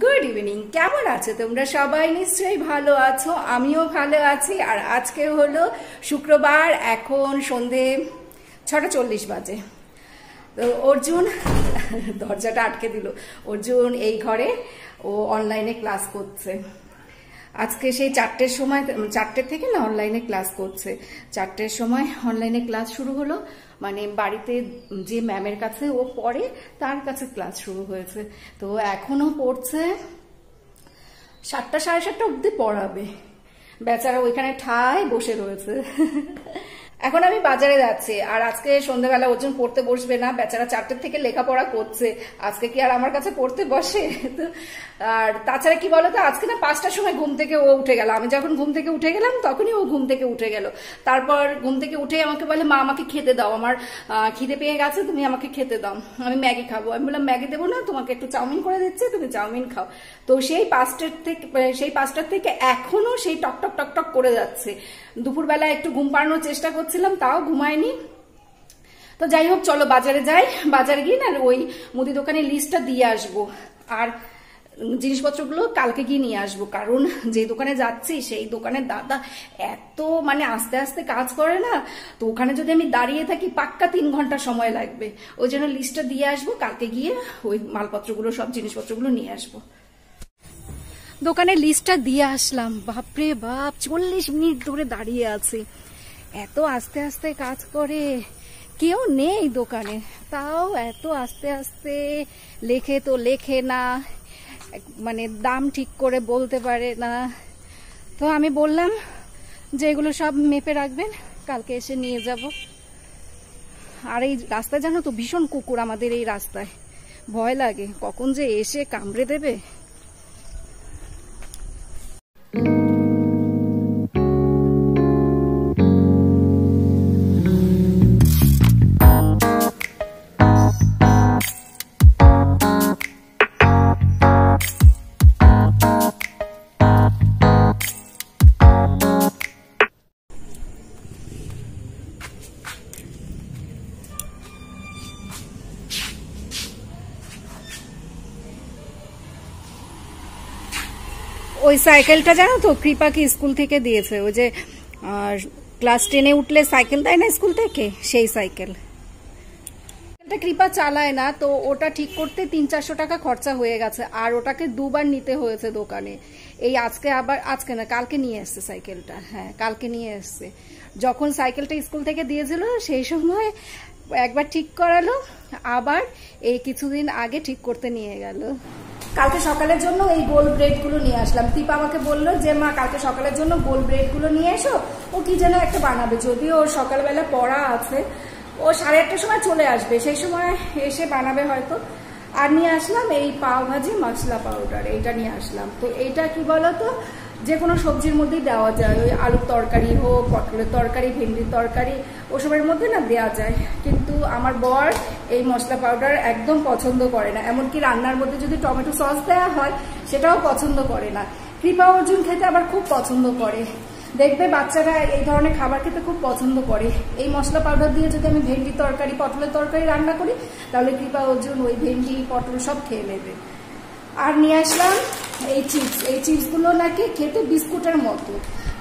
Good evening. কেমন আছো তোমরা সবাই? নিশ্চয়ই ভালো আছো, আমিও ভালো আছি। আর আজকে হলো শুক্রবার, এখন সন্ধে 6:40 বাজে। তো অর্জুন দরজাটা আটকে দিল। অর্জুন এই ঘরে ও অনলাইনে ক্লাস করছে। আজকে সেই 4টের সময়, 4টে থেকে না অনলাইনে ক্লাস করছে। 4টের সময় অনলাইনে ক্লাস শুরু হলো, মানে বাড়িতে যে ম্যামের কাছে ও পড়ে তার কাছে ক্লাস শুরু হয়েছে। তো এখনো পড়ছে, 7টা 7:30 অব্দি পড়াবে। বেচারা ওইখানে ঠায় বসে রয়েছে। এখন আমি বাজারে যাচ্ছি, আর আজকে সন্ধ্যাবেলা অর্জুন পড়তে বসবে না। বেচারা 4টের থেকে লেখাপড়া করছে, আজকে কি আর আমার কাছে পড়তে বসে? আর তাছাড়া কি বলতো, আজকে না 5টার সময় ঘুম থেকে ও উঠে গেল। আমি যখন ঘুম থেকে উঠে গেলাম তখনই ও ঘুম থেকে উঠে গেল। তারপর ঘুম থেকে উঠে আমাকে বলে, মা আমাকে খেতে দাও, আমার খিদে পেয়ে গেছে, তুমি আমাকে খেতে দাও, আমি ম্যাগি খাবো। আমি বললাম ম্যাগি দেবো না, তোমাকে একটু চাউমিন করে দিচ্ছি, তুমি চাউমিন খাও। তো সেই 5টার থেকে এখনো সেই টক টক টক টক করে যাচ্ছে। দুপুরবেলা একটু ঘুম পাড়ানোর চেষ্টা করছিলাম, তাও ঘুমায়নি। তো যাই হোক, চলো বাজারে যাই। বাজারে গিয়ে না ওই মুদি দোকানের লিস্টটা দিয়ে আসবো, আর জিনিসপত্রগুলো কালকে গিয়ে নিয়ে আসবো। কারণ যে দোকানে যাচ্ছি সেই দোকানের দাদা এত মানে আস্তে আস্তে কাজ করে না, তো ওখানে যদি আমি দাঁড়িয়ে থাকি পাক্কা 3 ঘন্টা সময় লাগবে। ওই জন্য লিস্টটা দিয়ে আসবো, কালকে গিয়ে ওই মালপত্রগুলো, সব জিনিসপত্রগুলো নিয়ে আসবো। দোকানের লিস্টটা দিয়ে আসলাম। বাপরে বাপ, 40 মিনিট ধরে দাঁড়িয়ে আছে। এত আস্তে আস্তে কাজ করে, কেউ নেই দোকানে, তাও এত আস্তে আস্তে লেখে। তো লেখে না, মানে দাম ঠিক করে বলতে পারে না। তো আমি বললাম যে এগুলো সব মেপে রাখবেন, কালকে এসে নিয়ে যাব। আর এই রাস্তায় জানো তো ভীষণ কুকুর, আমাদের এই রাস্তায় ভয় লাগে কখন যে এসে কামড়ে দেবে। ওই সাইকেলটা জানো তো কৃপাকে স্কুল থেকে দিয়েছে। ওই যে ক্লাস 10-এ উঠলে সাইকেল দেয় না স্কুল থেকে, সেই সাইকেল। কৃপা চালায় না, তো ওটা ঠিক করতে 300-400 টাকা খরচা হয়ে গেছে। আর ওটাকে 2বার নিতে হয়েছে দোকানে। এই আজকে আবার, আজকে না কালকে নিয়ে এসছে সাইকেলটা। হ্যাঁ, কালকে নিয়ে এসছে। যখন সাইকেলটা স্কুল থেকে দিয়েছিল সেই সময় একবার ঠিক করালো, আবার এই কিছুদিন আগে ঠিক করতে নিয়ে গেল। কালকে সকালের জন্য এই গোল ব্রেড গুলো নিয়ে আসলাম। দীপা আমাকে বললো যে মা কালকে সকালের জন্য গোল ব্রেড গুলো নিয়ে এসো, ও কি যেন একটা বানাবে। যদিও ওর সকালবেলা পড়া আছে, ও 8:30টার সময় চলে আসবে, সেই সময় এসে বানাবে হয়তো। আর নিয়ে আসলাম এই পাও ভাজি মশলা পাউডার, এইটা নিয়ে আসলাম। তো এইটা কি বলতো, যে কোনো সবজির মধ্যেই দেওয়া যায়। ওই আলুর তরকারি হোক, পটলের তরকারি, ভেন্ডির তরকারি, ওসবের মধ্যে না দেওয়া যায়। কিন্তু আমার বর এই মশলা পাউডার একদম পছন্দ করে না। এমনকি রান্নার মধ্যে যদি টমেটো সস দেওয়া হয় সেটাও পছন্দ করে না। কৃপা অর্জুন খেতে আবার খুব পছন্দ করে। দেখবে বাচ্চারা এই ধরনের খাবার খেতে খুব পছন্দ করে। এই মশলা পাউডার দিয়ে যদি আমি ভেন্ডির তরকারি, পটলের তরকারি রান্না করি, তাহলে কৃপা অর্জুন ওই ভেন্ডি পটল সব খেয়ে নেবে। আর নিয়ে আসলাম এই চিপস। এই চিপসগুলো নাকি খেতে বিস্কুটের মতো,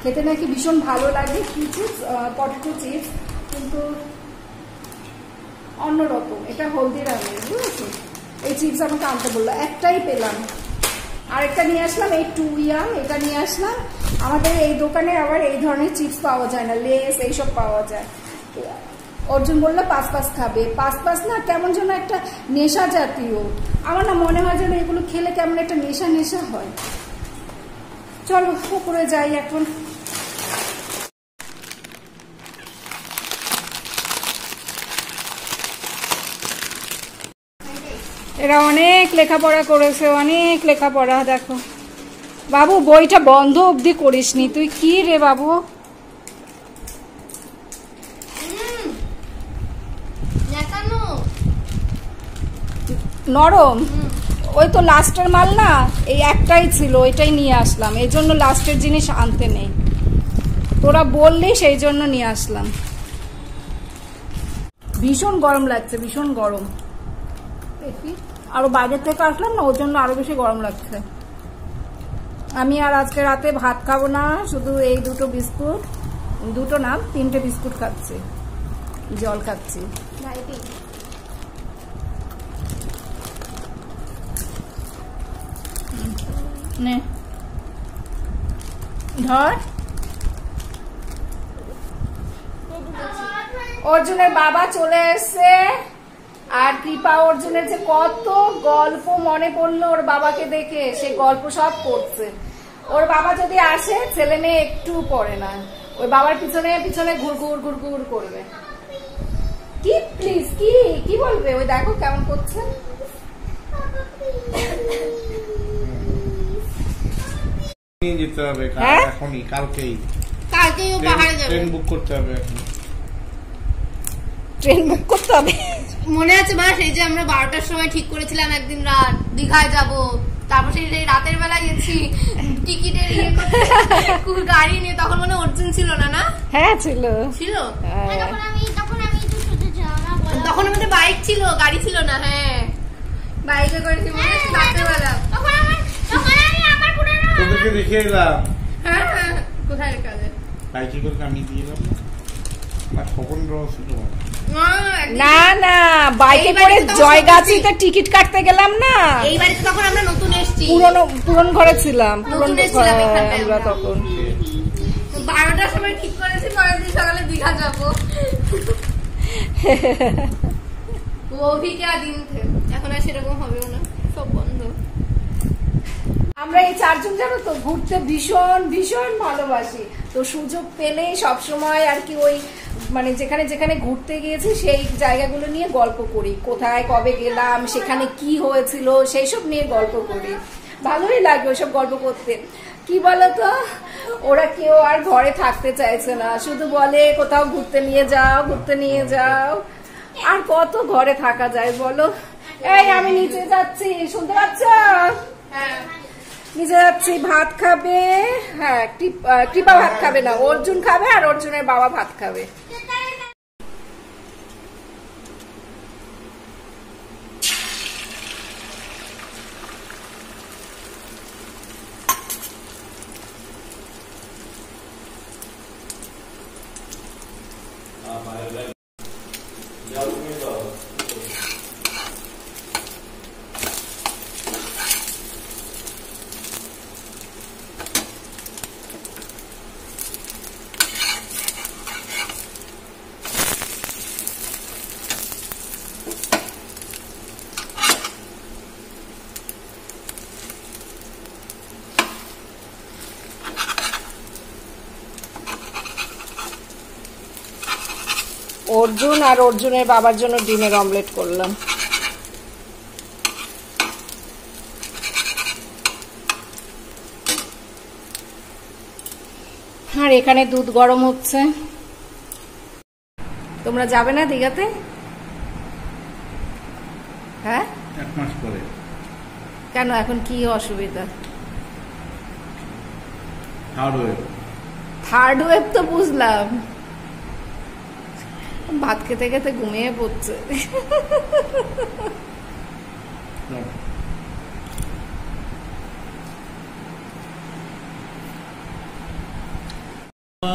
খেতে নাকি ভীষণ ভালো লাগে। কি চিপস? পটেটো চিপস, কিন্তু অন্যরকম। এটা হলদিরামের, বুঝেছো? এই চিপস আমাকে আনতে বললো, একটাই পেলাম। আরেকটা নিয়ে আসলাম এই 2 ইয়াম, এটা নিয়ে আসলাম। আমাদের এই দোকানে আবার এই ধরনের চিপস পাওয়া যায় না, লেস এইসব পাওয়া যায়। অর্জুন বললো পাঁচ খাবে। পাঁচ না কেমন যেন একটা নেশা জাতীয়। আমার না মনে হয় যেন এগুলো খেলে কেমন একটা নেশা নেশা হয়। চলো উপরে যাই এখন। এরা অনেক লেখাপড়া করেছে, অনেক লেখাপড়া। দেখো বাবু, বইটা বন্ধ অবধি করিসনি তুই। কি রে বাবু? নরম। ওই তো লাস্টের মাল না, এই একটাই ছিল, ওইটাই নিয়ে আসলাম। এই জন্য লাস্টের জিনিস আনতে নেই, তোরা বললি সেই জন্য নিয়ে আসলাম। ভীষণ গরম লাগছে, ভীষণ গরম। দেখি আরো বাইরের থেকে আসলাম না, ওর জন্য আরো বেশি গরম লাগছে। আমি আর আজকে রাতে ভাত খাবো না, শুধু এই দুটো বিস্কুট, দুটো না 3টে বিস্কুট খাচ্ছি, জল খাচ্ছি। নে ধর। অর্জুনের বাবা চলে এসছে, আর কৃপা অর্জুনের যে কত গল্প মনে পড়লো ওর বাবাকে দেখে, সে গল্প সব করছে। ওর বাবা যদি আসে ছেলে মেয়ে একটু পড়ে না, ওই বাবার পিছনে পিছনে ঘুরঘুর ঘুরঘুর করবে। কি প্লিজ কি কি বলবে? ওই দেখো কেমন করছে। যেতে হবে এখনই, কালকেই ও পাহাড়ে যাবে, ট্রেন বুক করতে হবে। ট্রেন বুক করতে হবে? মনে আছে মা সেই যে আমরা 12টার সময় ঠিক করেছিলাম একদিন রাত দীঘায় যাব, তারপর সেই রাতের বেলা গেছি টিকিটের গাড়ি নিয়ে, তখন মনে অর্জুন ছিল না? না হ্যাঁ ছিল ছিল। তখন আমাদের বাইক ছিল, গাড়ি ছিল না। হ্যাঁ বাইকে করেছি মনে আছে রাতের বেলা। তোদেরকে দেখে এলাম। হ্যাঁ কোথায় কাজে বাইকে করে আমি দিয়ে এলাম না, খবর ছিল না না, বাইকে করে জয়গাছিতে টিকিট কাটতে গেলাম না। এই বাড়িতে তখন আমরা নতুন এসেছি, পুরন ঘরে ছিলাম, আমরা তখন 12টার সময় ঠিক করেছি পরের দিন সকালে দীঘা যাবো। অভিজ্ঞতা দিন এখন আর সেরকম হবেও না, সব বন্ধ। আমরা এই 4 জন জানো তো ঘুরতে ভীষণ ভীষণ ভালোবাসি, তো সুযোগ পেলেই সবসময় আর কি ওই মানে যেখানে যেখানে ঘুরতে গিয়েছি সেই জায়গাগুলো নিয়ে গল্প করি, কোথায় কবে গেলাম, সেখানে কি হয়েছিল, সেই সব নিয়ে গল্প করি। ভালোই লাগে ওইসব গল্প করতে। কি বলতো, ওরা কেউ আর ঘরে থাকতে চাইছে না, শুধু বলে কোথাও ঘুরতে নিয়ে যাও, ঘুরতে নিয়ে যাও। আর কত ঘরে থাকা যায় বলো? এই আমি নিচে যাচ্ছি, শুনতে পাচ্ছ? হ্যাঁ নিচে যাচ্ছি, ভাত খাবে। হ্যাঁ কৃপা ভাত খাবে না, অর্জুন খাবে, আর অর্জুনের বাবা ভাত খাবে। অর্জুন আর অর্জুনের বাবার জন্য ডিমের অমলেট করলাম। আর এখানে দুধ গরম হচ্ছে। তোমরা যাবে না দীঘাতে? হ্যাঁ 1 মাস পরে। কেন, এখন কি অসুবিধা? থার্ড ওয়েভ তো বুঝলাম, ভাত খেতে খেতে ঘুমিয়ে পড়ছে।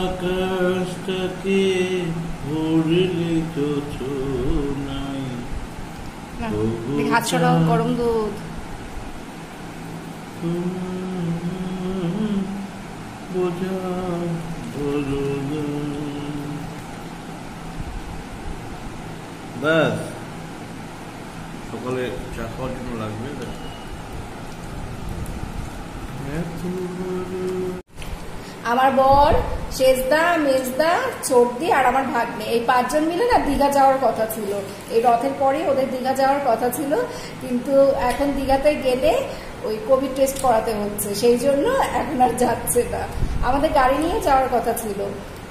আকাশটাকে ভরলি তো নাই, হাত ছড়াও, গরম দুধ। বোঝা ব্যাস, সকালে চা খাওয়ার জন্য লাগবে। আমার বর, শেষদা, মেজদা, চোরদি আর আমার ভাগ্নে, এই 5 জন মিলে না দীঘা যাওয়ার কথা ছিল। এই রথের পরে ওদের দীঘা যাওয়ার কথা ছিল, কিন্তু এখন দীঘাতে গেলে ওই কোভিড টেস্ট করাতে হচ্ছে, সেই জন্য এখন আর যাচ্ছে না। আমাদের গাড়ি নিয়ে যাওয়ার কথা ছিল।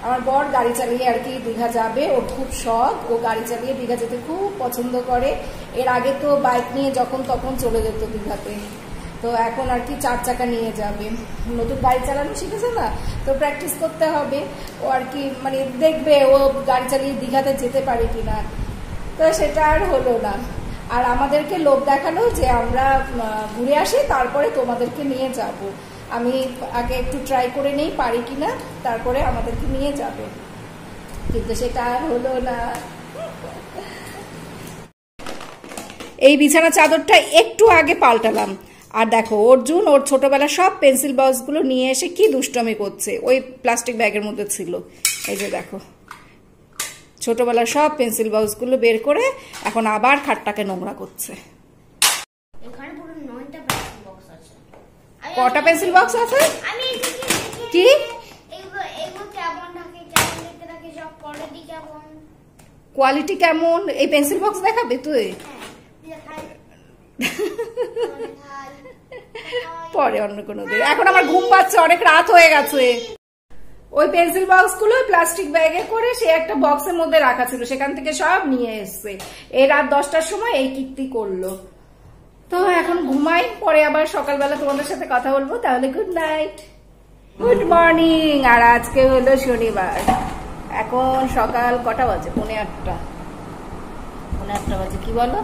আমার বর গাড়ি চালিয়ে আর কি দীঘা যাবে, ওর খুব শখ, ও গাড়ি চালিয়ে দীঘা যেতে খুব পছন্দ করে। এর আগে তো বাইক নিয়ে যখন তখন চলে যেত দীঘাতে, তো এখন আর কি 4 চাকা নিয়ে যাবে। নতুন গাড়ি চালানো শিখেছে না, তো প্র্যাকটিস করতে হবে। ও আর কি মানে দেখবে ও গাড়ি চালিয়ে দীঘাতে যেতে পারে কিনা, তো সেটা আর হলো না। আর আমাদেরকে লোভ দেখালো যে আমরা ঘুরে আসি, তারপরে তোমাদেরকে নিয়ে যাব। আমি আগে একটু ট্রাই করে নেই পারি কিনা, তারপরে আমাদেরকে নিয়ে যাবে, কিন্তু সেটা আর হলো না। এই বিছানা চাদরটা একটু আগে পাল্টালাম, আর দেখো অর্জুন ওর ছোটবেলা সব পেন্সিল বক্সগুলো নিয়ে এসে কি দুষ্টমি করছে, ওই প্লাস্টিক ব্যাগের মধ্যে ছিল। এই যে দেখো ছোটবেলার সব পেন্সিল বক্সগুলো বের করে এখন আবার খাটটাকে নোংরা করছে। এখানে পুরো 9টা পেন্সিল বক্স আছে। কটা পেন্সিল বক্স আছে? আমি কি এগুলো কেমন থাকে, কেমন দেখতে থাকে, সব কোয়ালিটি কেমন, কোয়ালিটি কেমন, এই পেন্সিল বক্স দেখাবি তুই? পরে অন্য কোনো দিন, এখন আমার ঘুম পাচ্ছে, অনেক রাত হয়ে গেছে। ওই পেন্সিল বক্স গুলো প্লাস্টিক ব্যাগে করে সে একটা বক্সের মধ্যে রাখা ছিল, সেখান থেকে সব নিয়ে এসছে। এই রাত 10টার সময় এই কীর্তি করলো। তো এখন ঘুমাই, পরে আবার সকালবেলা তোমাদের সাথে কথা বলবো। তাহলে গুড নাইট, গুড মর্নিং। আর আজকে হলো শনিবার, এখন সকাল কটা বাজে? 8:30 বাজে। কি বলো?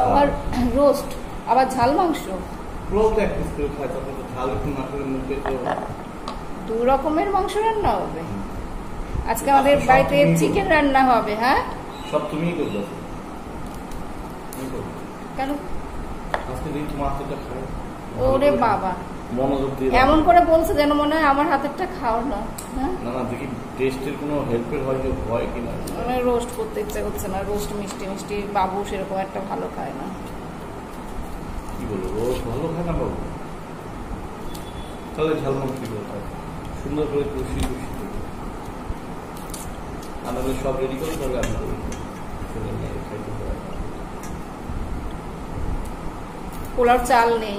আবার রোস্ট, আবার ঝাল মাংস, দু রকমের মাংস রান্না হবে আজকে আমাদের বাড়িতে। চিকেন রান্না হবে। হ্যাঁ, সব তুমি করবে কেন? আজকে দিন তোমার হাতেরটা খাও। ওরে বাবা, মনোযোগ দিয়ে এমন করে বলছে যেন মনে হয় আমার হাতেরটা খাও না। হ্যাঁ, না না, দেখি টেস্টের কোনো হেল্পের হয় কিনা। মানে রোস্ট করতে ইচ্ছা করছে না, রোস্ট মিষ্টি মিষ্টি, বাবু সেরকম একটা ভালো খায় না। কি বলবো, রোজ ভালো খায় না বাবু? তাহলে ঝাল মাংস সুন্দর করে কষি আমাদের সব রেডি করে তাহলে আমি করি। পোলার চাল নেই,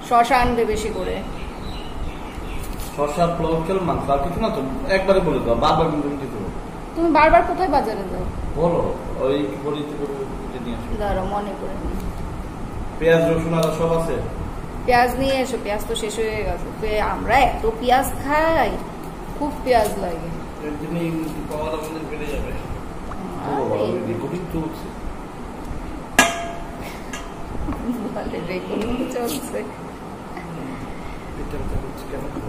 শশা আনবে বেশি করে। শশা, পোলাও চাল, মাংস, আর কিছু না তো? একবারে বলে দাও, বারবার কিন্তু দিতে হবে। তুমি বারবার কোথায় বাজারে যাও? বলো, ওই বলিতে করে নিয়ে আসো। দাঁড়াও, মনে করে নি। পেঁয়াজ, রসুন, আদা সব আছে? পেঁয়াজ নিয়ে এসো, পেঁয়াজ তো শেষ হয়ে গেছে। আমরা এত পেঁয়াজ খাই, খুব পেঁয়াজ লাগে। পাওয়ার আমাদের বেড়ে যাবে। চলছে।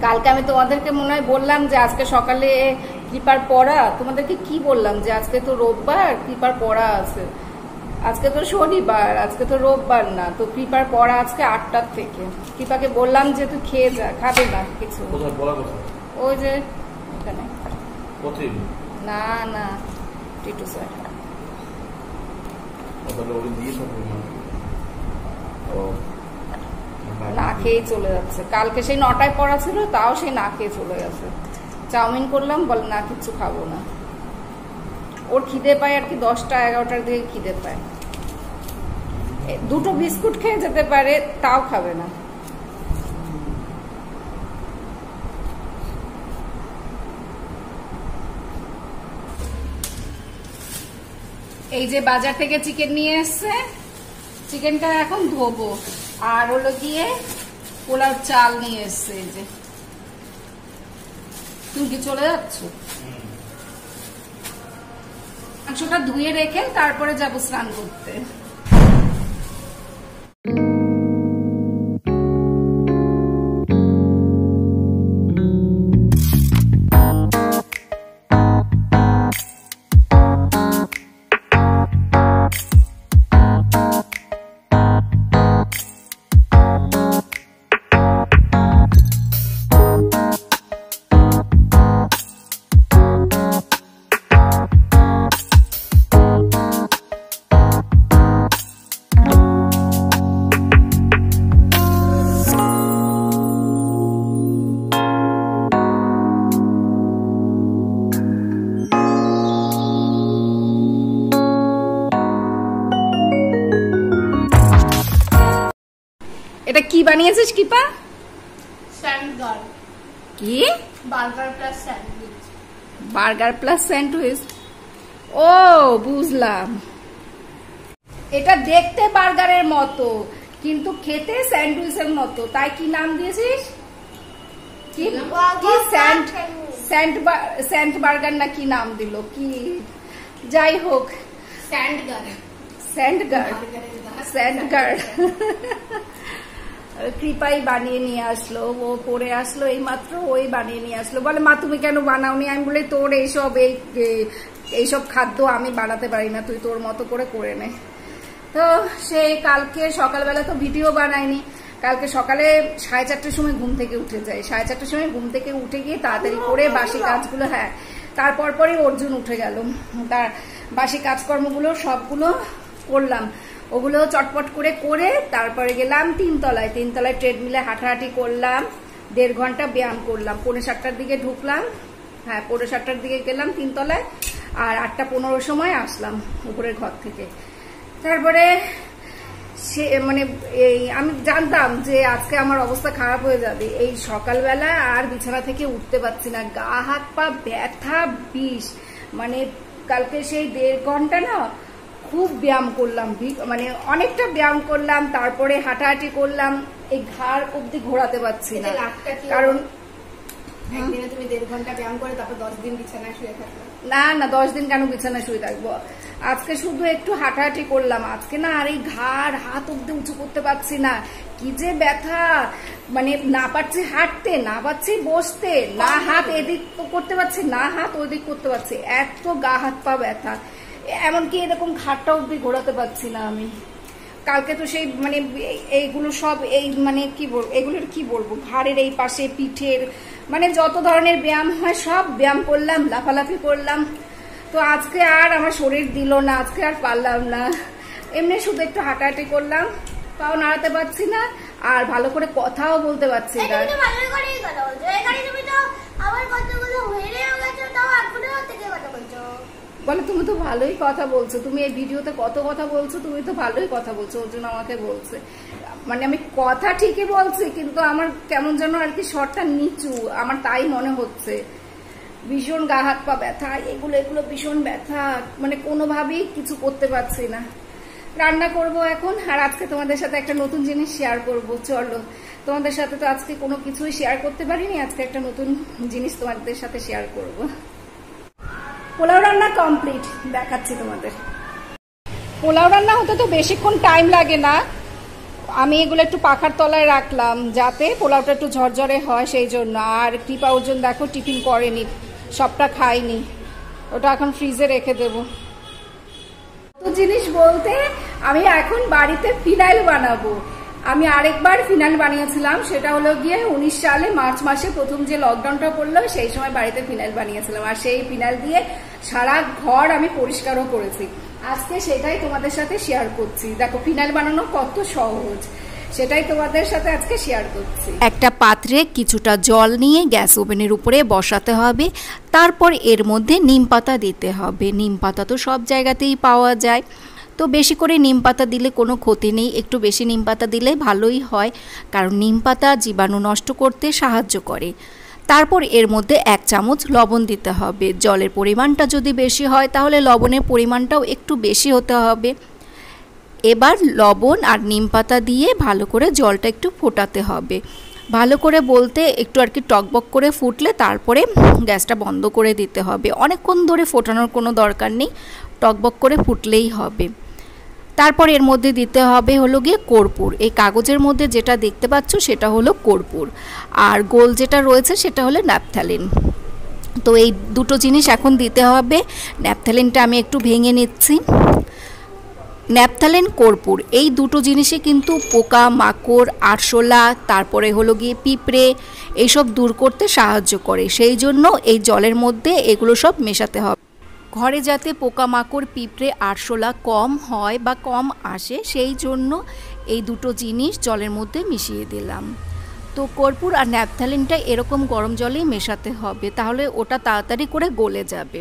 কালকে আমি তোমাদেরকে মনে হয় বললাম যে আজকে সকালে কৃপার পড়া, তোমাদেরকে কি বললাম যে আজকে তো রোববার, কৃপার পড়া আছে। আজকে তো শনিবার, আজকে তো রোববার না, তো কৃপার পড়া আজকে 8টার থেকে। কৃপাকে বললাম যে তুই খেয়ে যা, খাবে না কিছু। ওই যে এখানে। না না, টিটু স্যার। না খেয়ে চলে যাচ্ছে। কালকে সেই 9টায় পড়া ছিল, তাও সেই না খেয়ে চলে গেছে। চাউমিন করলাম, বল না কিছু খাবো না। ওর খিদে পায় আর কি, 10টা 11টার দিকে খিদে পায়। দুটো বিস্কুট খেয়ে যেতে পারে, তাও খাবে না। এই যে বাজার থেকে চিকেন নিয়ে এসছে, চিকেনটা এখন ধোবো। আর হলো গিয়ে পোলার চাল নিয়ে এসছে। এই যে, তুমি কি চলে যাচ্ছ? মাংসটা ধুয়ে রেখে তারপরে যাবো স্নান করতে। এটা কি বানিয়েছিস কিপা? স্যান্ডউইচ। কি? Burger plus sandwich. Burger plus sandwich, ও বুঝলাম। এটা দেখতে বার্গারের মতো, কিন্তু খেতে স্যান্ডউইচের মতো, তাই কি নাম দিয়েছিস? কি স্যান্ড বার্গার না কি নাম দিল, কি যাই হোক, স্যান্ডগার্ড কৃপাই বানিয়ে নিয়ে আসলো, ও পরে আসলো এই মাত্র, ওই বানিয়ে নিয়ে আসলো। বলে মা তুমি কেন বানাওনি? আমি বলি তোর এইসব খাদ্য আমি বানাতে পারি না, তুই তোর মতো করে নে। তো সে কালকে সকালবেলা তো ভিডিও বানায়নি, কালকে সকালে 4:30টার সময় ঘুম থেকে উঠে যায়, 4:30টার সময় ঘুম থেকে উঠে গিয়ে তাড়াতাড়ি করে বাসি কাজগুলো, হ্যাঁ তারপর পরই অর্জুন উঠে গেল, তার বাসি কাজকর্মগুলো সবগুলো করলাম, ওগুলো চটপট করে তারপরে গেলাম তিনতলায় ট্রেডমিলে হাঁটাহাঁটি করলাম, 1.5 ঘন্টা ব্যায়াম করলাম, 7:45টার দিকে ঢুকলাম, হ্যাঁ 7:45টার দিকে গেলাম তিনতলায়, আর 8:15 সময় আসলাম উপরের ঘর থেকে। তারপরে সে মানে আমি জানতাম যে আজকে আমার অবস্থা খারাপ হয়ে যাবে, এই সকালবেলা আর বিছানা থেকে উঠতে পারছি না, গা হাত পা ব্যথা বিষ, মানে কালকে সেই 1.5 ঘন্টা না খুব ব্যায়াম করলাম, মানে অনেকটা ব্যায়াম করলাম, তারপরে হাঁটাহাঁটি করলাম, এই ঘাড় অব্দি ঘোরাতে পারছি না, কারণ একদিনে তুমি 1.5 ঘন্টা ব্যায়াম করে তারপর 10 দিন বিছানায় শুয়ে থাকবে। না 10 দিন কেন বিছানায় শুয়ে থাকবো, আজকে শুধু একটু হাঁটাহাঁটি করলাম, আজকে না আর এই ঘাড় হাত অব্দি উঁচু করতে পারছি না, কি যে ব্যথা, মানে না পারছি হাঁটতে, না পারছি বসতে, না হাত এদিক করতে পারছি, না হাত ওদিক করতে পারছি, এত গা হাত পা ব্যথা, এমনকি এরকম ঘাড়টা অব্দি ঘোরাতে পারছি না আমি। কালকে তো সেই মানে এইগুলো সব এই মানে কি বলবো, এগুলোর কি বলবো, ঘাড়ের এই পাশে পিঠের মানে যত ধরনের ব্যায়াম হয় সব ব্যায়াম করলাম, লাফালাফি করলাম। তো আজকে আর আমার শরীর দিল না, আজকে আর পারলাম না, এমনি শুধু একটু হাঁটাহাঁটি করলাম, পাও নাড়াতে পারছি না, আর ভালো করে কথাও বলতে পারছি না। বলে তুমি তো ভালোই কথা বলছো, তুমি এই ভিডিওতে কত কথা বলছো, তুমি তো ভালোই কথা বলছো, ওর জন্য আমাকে বলছে, মানে আমি কথা ঠিকই বলছি কিন্তু আমার কেমন যেন আর কি স্বরটা নিচু, আমার তাই মনে হচ্ছে। ভীষণ গা হাত পা ব্যথা, এগুলো ভীষণ ব্যথা, মানে কোনোভাবেই কিছু করতে পারছি না। রান্না করব এখন, আর আজকে তোমাদের সাথে একটা নতুন জিনিস শেয়ার করব, চলো তোমাদের সাথে তো আজকে কোনো কিছুই শেয়ার করতে পারিনি, আজকে একটা নতুন জিনিস তোমাদের সাথে শেয়ার করব। পোলাও রান্না কমপ্লিট, দেখাচ্ছি তোমাদের। পোলাও রান্না হতে তো বেশিক্ষণ টাইম লাগে না, আমি এগুলো একটু পাখার তলায় রাখলাম যাতে পোলাওটা একটু ঝরঝরে হয় সেই জন্য। আর কৃপা অর্জুন দেখো টিফিন করেনি, সবটা খাইনি, ওটা এখন ফ্রিজে রেখে দেবো। তো জিনিস বলতে আমি এখন বাড়িতে ফিনাইল বানাবো। আমি আরেকবার ফিনাইল বানিয়েছিলাম, সেটা হলো গিয়ে 19 সালে মার্চ মাসে প্রথম যে লকডাউনটা পড়লো সেই সময় বাড়িতে ফিনাইল বানিয়েছিলাম, আর সেই ফিনাইল দিয়ে সারা ঘর আমি পরিষ্কারও করেছি। আজকে সেটাই তোমাদের সাথে শেয়ার করছি, দেখো ফিনাইল বানানো কত সহজ, সেটাই তোমাদের সাথে আজকে শেয়ার করছি। একটা পাত্রে কিছুটা জল নিয়ে গ্যাস ওভেনের উপরে বসাতে হবে, তারপর এর মধ্যে নিম পাতা দিতে হবে। নিম পাতা তো সব জায়গাতেই পাওয়া যায়, তো বেশি করে নিম পাতা দিলে কোনো ক্ষতি নেই, একটু বেশি নিম পাতা দিলে ভালোই হয়, কারণ নিম পাতা জীবাণু নষ্ট করতে সাহায্য করে। তারপর এর মধ্যে 1 চামচ লবণ দিতে হবে, জলের পরিমাণটা যদি বেশি হয় তাহলে লবণের পরিমাণটাও একটু বেশি হতে হবে। এবার লবণ আর নিম পাতা দিয়ে ভালো করে জলটা একটু ফোটাতে হবে, ভালো করে বলতে একটু আর কি টকবক করে ফুটলে তারপরে গ্যাসটা বন্ধ করে দিতে হবে, অনেকক্ষণ ধরে ফোটানোর কোনো দরকার নেই, টকবক করে ফুটলেই হবে। তারপর এর মধ্যে দিতে হবে হলো গিয়ে কর্পূর, এই কাগজের মধ্যে যেটা দেখতে পাচ্ছ সেটা হলো কর্পূর, আর গোল যেটা রয়েছে সেটা হলো ন্যাপথ্যালিন। তো এই দুটো জিনিস এখন দিতে হবে। ন্যাপথ্যালিনটা আমি একটু ভেঙে নিচ্ছি। ন্যাপথ্যালিন কর্পূর এই দুটো জিনিসে কিন্তু পোকা মাকড় আরশোলা তারপরে হলো গিয়ে পিঁপড়ে এইসব দূর করতে সাহায্য করে, সেই জন্য এই জলের মধ্যে এগুলো সব মেশাতে হবে। ঘরে যাতে পোকামাকড় পিঁপড়ে আরশোলা কম হয় বা কম আসে সেই জন্য এই দুটো জিনিস জলের মধ্যে মিশিয়ে দিলাম। তো কর্পূর আর ন্যাপথ্যালিনটা এরকম গরম জলেই মেশাতে হবে, তাহলে ওটা তাড়াতাড়ি করে গলে যাবে।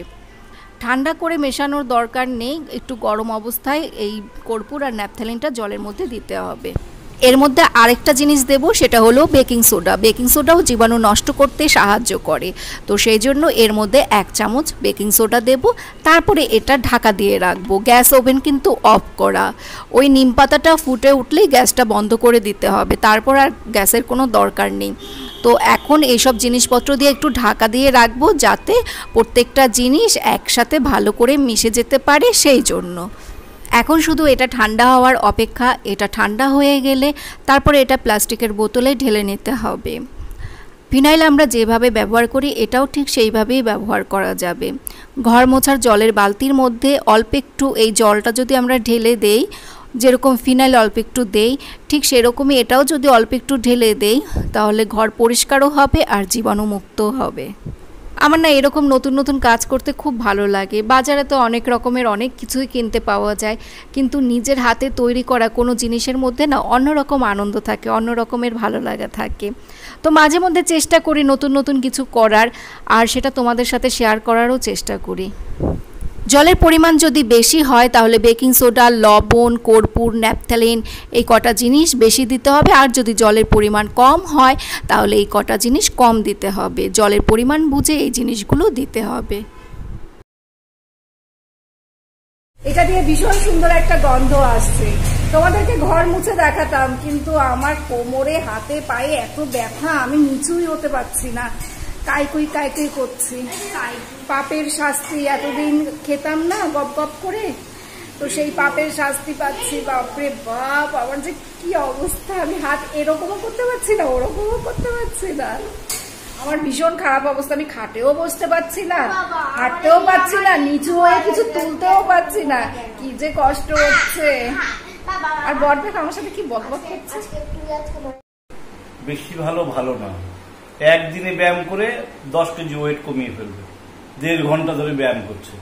ঠান্ডা করে মেশানোর দরকার নেই, একটু গরম অবস্থায় এই কর্পূর আর ন্যাপথ্যালিনটা জলের মধ্যে দিতে হবে। এর মধ্যে আরেকটা জিনিস দেব, সেটা হলো বেকিং সোডা। বেকিং সোডাও জীবাণু নষ্ট করতে সাহায্য করে, তো সেই জন্য এর মধ্যে 1 চামচ বেকিং সোডা দেব। তারপরে এটা ঢাকা দিয়ে রাখবো, গ্যাস ওভেন কিন্তু অফ করা। ওই নিম পাতাটা ফুটে উঠলেই গ্যাসটা বন্ধ করে দিতে হবে, তারপর আর গ্যাসের কোনো দরকার নেই। তো এখন এইসব জিনিসপত্র দিয়ে একটু ঢাকা দিয়ে রাখবো, যাতে প্রত্যেকটা জিনিস একসাথে ভালো করে মিশে যেতে পারে, সেই জন্য। এখন শুধু এটা ঠান্ডা হওয়ার অপেক্ষা। এটা ঠান্ডা হয়ে গেলে তারপরে এটা প্লাস্টিকের বোতলে ঢেলে নিতে হবে। ফিনাইল আমরা যেভাবে ব্যবহার করি এটাও ঠিক সেইভাবেই ব্যবহার করা যাবে। ঘর মোছার জলের বালতির মধ্যে অল্প একটু এই জলটা যদি আমরা ঢেলে দেই, যেরকম ফিনাইল অল্প একটু দেই, ঠিক সেরকমই এটাও যদি অল্প একটু ঢেলে দেই, তাহলে ঘর পরিষ্কারও হবে আর জীবাণুমুক্তও হবে। আমার না এরকম নতুন নতুন কাজ করতে খুব ভালো লাগে। বাজারে তো অনেক রকমের অনেক কিছুই কিনতে পাওয়া যায়, কিন্তু নিজের হাতে তৈরি করা কোনো জিনিসের মধ্যে না অন্যরকম আনন্দ থাকে, অন্য রকমের ভালো লাগা থাকে। তো মাঝে মধ্যে চেষ্টা করি নতুন নতুন কিছু করার, আর সেটা তোমাদের সাথে শেয়ার করারও চেষ্টা করি। জলের পরিমাণ যদি বেশি হয় তাহলে বেকিং সোডা, লবণ, কর্পূর, ন্যাপথ্যালিন এই কটা জিনিস বেশি দিতে হবে। আর যদি জলের পরিমাণ কম হয় তাহলে এই কটা জিনিস কম দিতে হবে। জলের পরিমাণ বুঝে এই জিনিসগুলো দিতে হবে। এটা দিয়ে ভীষণ সুন্দর একটা গন্ধ আসছে। তোমাদেরকে ঘর মুছে দেখাতাম, কিন্তু আমার কোমরে, হাতে, পায়ে এত ব্যথা, আমি নিচুই হতে পারছি না, কাইকুই কাইকুই করছি। পাপের শাস্তি, এতদিন খেতাম না গপ গপ করে, তো সেই পাপের শাস্তি পাচ্ছি। বাপরে বাপ, আমার যে কি অবস্থা! আমি হাত এরকমও করতে পারছি না, ওরকমও করতে পারছি না। আমার ভীষণ খারাপ অবস্থা। আমি খাটেও বসতে পারছি না, হাঁটতেও পারছি না, নিচু হয়ে কিছু তুলতেও পারছি না, কি যে কষ্ট হচ্ছে। আর বড়দেখ আমার সাথে কি বকবক করছে। বেশি ভালো ভালো না, একদিনে ব্যায়াম করে 10 কেজি ওয়েট কমিয়ে ফেলবে, 1.5 ঘন্টা ধরে ব্যায়াম করছে,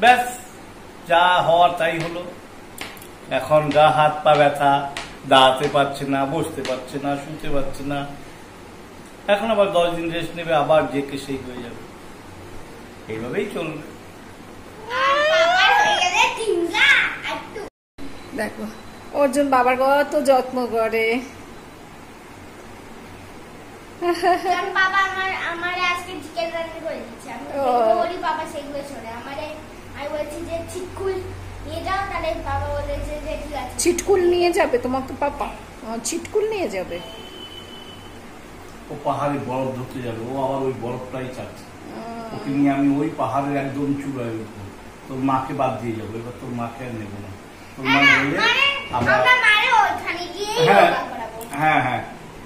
ব্যাস যা হওয়ার তাই হলো। এখন গা হাত পা ব্যথা, দাঁড়াতে পারছে না, বসতে পারছে না, শুতে পারছে না। এখন আবার 10 দিন রেস্ট নেবে, আবার যে কে সেই হয়ে যাবে, এইভাবেই চলবে। দেখো অর্জুন বাবার কত যত্ন করে। বাবা আমার আজকে চিকেন রান্না করে দিচ্ছে, আমি বলি বাবা সেগুলো ছোড়ে আমারে। আমি বলছি যে ছিটকুল নিয়ে যাও, তাহলে বাবা বলেছে যে ঠিক আছে। ছিটকুল নিয়ে যাবে তোমাকে পাপা? ছিটকুল নিয়ে যাবে। ও পাহাড়ে বরফ ধরতে যাবে, ও আবার ওই বরফটাই চাচ্ছে। ওকে নিয়ে আমি ওই পাহাড়ের একদম চূড়ায় উঠবো, তোর মাকে বাদ দিয়ে যাবো। এবার তোর মাকে আর নেবো না, তোর মা বললে হ্যাঁ হ্যাঁ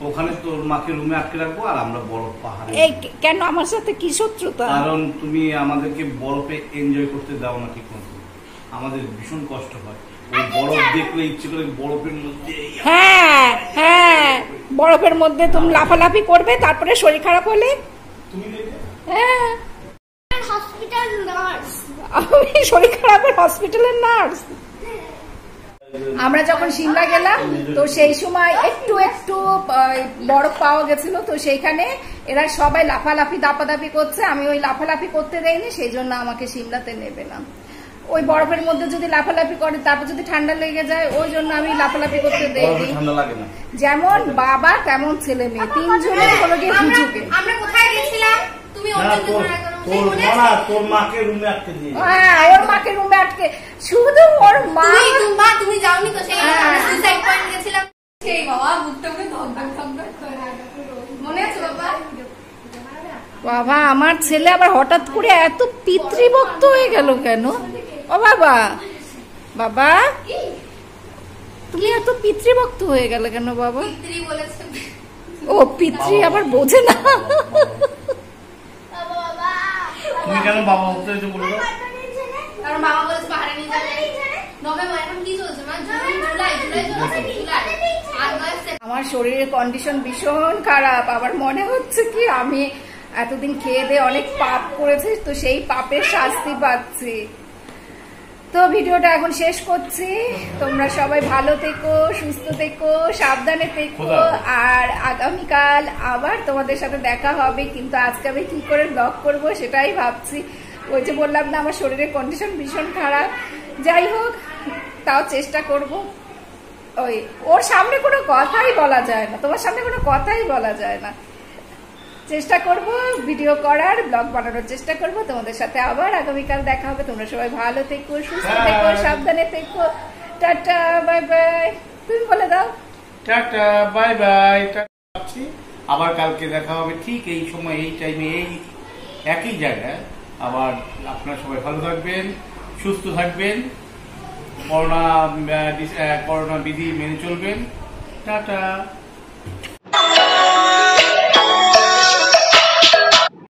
ওখানে তোর মাকে রুমে আটকে রাখবো, আর আমরা বরফ পাহাড়ে। কেন আমার সাথে কি শত্রুতা? কারণ তুমি আমাদেরকে বরফে এনজয় করতে দাও না ঠিক মতো, আমাদের ভীষণ কষ্ট হয়। ওই বরফ দেখলে ইচ্ছে করে বরফের মধ্যে, হ্যাঁ হ্যাঁ বরফের মধ্যে তুমি লাফালাফি করবে, তারপরে শরীর খারাপ হলে তুমি হ্যাঁ হসপিটাল নার্স, আমি শরীর খারাপের হসপিটালের নার্স। আমরা যখন সিমলা গেলাম তো সেই সময় একটু একটু বরফ পাওয়া গেছিল, তো সেইখানে এরা সবাই লাফালাফি দাপাদাপি করছে, আমি ওই লাফালাফি করতে দেয়নি, সেই জন্য আমাকে সিমলাতে নেবে না। ওই বরফের মধ্যে যদি লাফালাফি করে তারপর যদি ঠান্ডা লেগে যায়, ওই জন্য আমি লাফালাফি করতে দেইনি। যেমন বাবা তেমন ছেলে মেয়ে, তিনজনের কোনো গিয়ে হুজুকে। আমরা কোথায় গেছিলাম? তুমি তোর মাকে রুমে আটকে দিয়ে, হ্যাঁ ওর মাকে রুমে আটকে, শুধু ওর মা। তুমি যাওনি তো? সেই সুইসাইড পয়েন্ট গেছিলাম, সেই বাবা বুকটা পুরো ধকধক ধকধক করে, মনে আছে বাবা? বাবা আমার ছেলে আবার হঠাৎ করে এত পিতৃভক্ত হয়ে গেল কেন? ও বাবা, বাবা তুমি এত পিতৃভক্ত হয়ে গেল কেন বাবা? পিতৃ বলেছে। ও পিতৃ আবার বোঝে না। তুমি কেন বাবা হতে বলো? কারণ বাবা বলেছে পাহাড়ে নিয়ে যাবে। নভেম্বর এখন কি চলছে? আমার শরীরের কন্ডিশন ভীষণ খারাপ। আমার মনে হচ্ছে কি আমি এতদিন খেয়ে দিয়ে অনেক পাপ করেছি, তো সেই পাপের শাস্তি পাচ্ছি। তো ভিডিওটা এখন শেষ করছি। তোমরা সবাই ভালো থেকো, সুস্থ থেকো, সাবধানে থেকো, আর আগামীকাল আবার তোমাদের সাথে দেখা হবে। কিন্তু আজকে আমি কি করে ব্লগ করবো সেটাই ভাবছি। ওই যে বললাম না আমার শরীরের কন্ডিশন ভীষণ খারাপ, যাই হোক তাও চেষ্টা করব। ওই ওর সামনে কোনো কথাই বলা যায় না, তোমার সামনে কোনো কথাই বলা যায় না। চেষ্টা করব ভিডিও করার, ব্লগ বানানোর চেষ্টা করব। তোমাদের সাথে আবার আগামীকাল দেখা হবে। তোমরা সবাই ভালো থেকো, সুস্থ থেকো, সাবধানে থেকো। Tata bye bye. তুমি বলে দাও। Tata bye bye. আবার কালকে দেখা হবে ঠিক এই সময়, এই টাইমে, এই একই জায়গায়। আবার আপনারা সবাই ভালো থাকবেন, সুস্থ থাকবেন, করোনা বিধি মেনে চলবেন। টাটা।